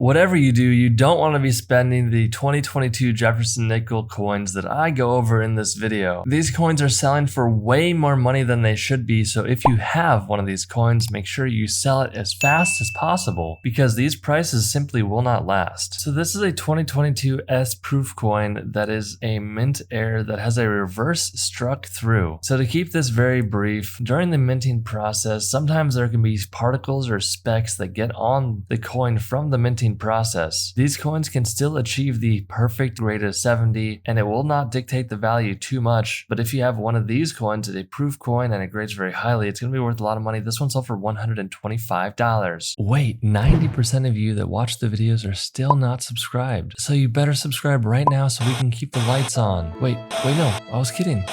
Whatever you do, you don't want to be spending the 2022 Jefferson Nickel coins that I go over in this video. These coins are selling for way more money than they should be, so if you have one of these coins, make sure you sell it as fast as possible because these prices simply will not last. So this is a 2022 S proof coin that is a mint air that has a reverse struck through. So to keep this very brief, during the minting process, sometimes there can be particles or specks that get on the coin from the minting process. These coins can still achieve the perfect grade of 70 and it will not dictate the value too much, but if you have one of these coins, it's a proof coin and it grades very highly, it's going to be worth a lot of money. This one sold for $125. Wait, 90% of you that watch the videos are still not subscribed, so you better subscribe right now so we can keep the lights on. Wait, no, I was kidding.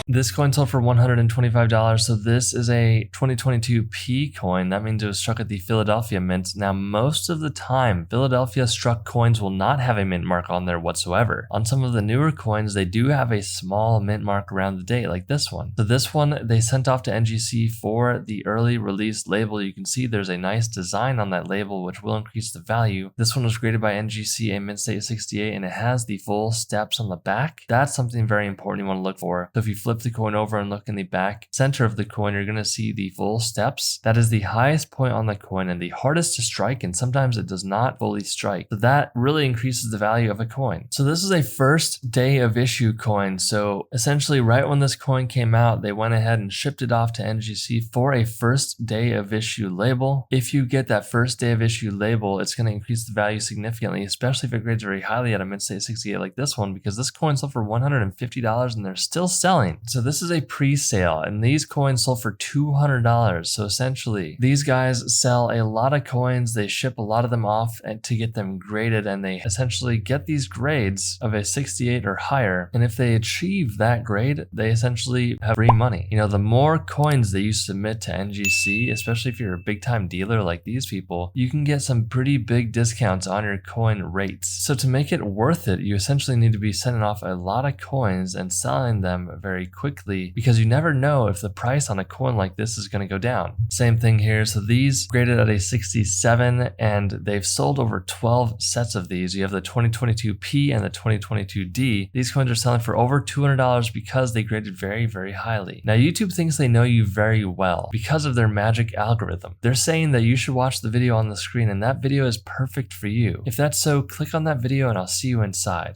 This coin sold for $125, so this is a 2022 P coin. That means it was struck at the Philadelphia Mint. Now, most of the time, Philadelphia struck coins will not have a mint mark on there whatsoever. On some of the newer coins, they do have a small mint mark around the date, like this one. So this one, they sent off to NGC for the early release label. You can see there's a nice design on that label, which will increase the value. This one was graded by NGC, a mint state 68, and it has the full steps on the back. That's something very important you want to look for. So if you flip the coin over and look in the back center of the coin, you're going to see the full steps. That is the highest point on the coin and the hardest to strike, and sometimes it does not fully strike. So that really increases the value of a coin. So this is a first day of issue coin. So essentially right when this coin came out, they went ahead and shipped it off to NGC for a first day of issue label. If you get that first day of issue label, it's going to increase the value significantly, especially if it grades very highly at a mint state 68 like this one, because this coin sold for $150 and they're still selling. So this is a pre-sale and these coins sold for $200. So essentially these guys sell a lot of coins, they ship a lot of them off and to get them graded, and they essentially get these grades of a 68 or higher, and if they achieve that grade, they essentially have free money. You know, the more coins that you submit to NGC, especially if you're a big time dealer like these people, you can get some pretty big discounts on your coin rates. So to make it worth it, you essentially need to be sending off a lot of coins and selling them very quickly, because you never know if the price on a coin like this is going to go down. Same thing here. So these graded at a 67 and they've sold over 12 sets of these. You have the 2022 P and the 2022 D. These coins are selling for over $200 because they graded very, very highly. Now, YouTube thinks they know you very well because of their magic algorithm. They're saying that you should watch the video on the screen and that video is perfect for you. If that's so, click on that video and I'll see you inside.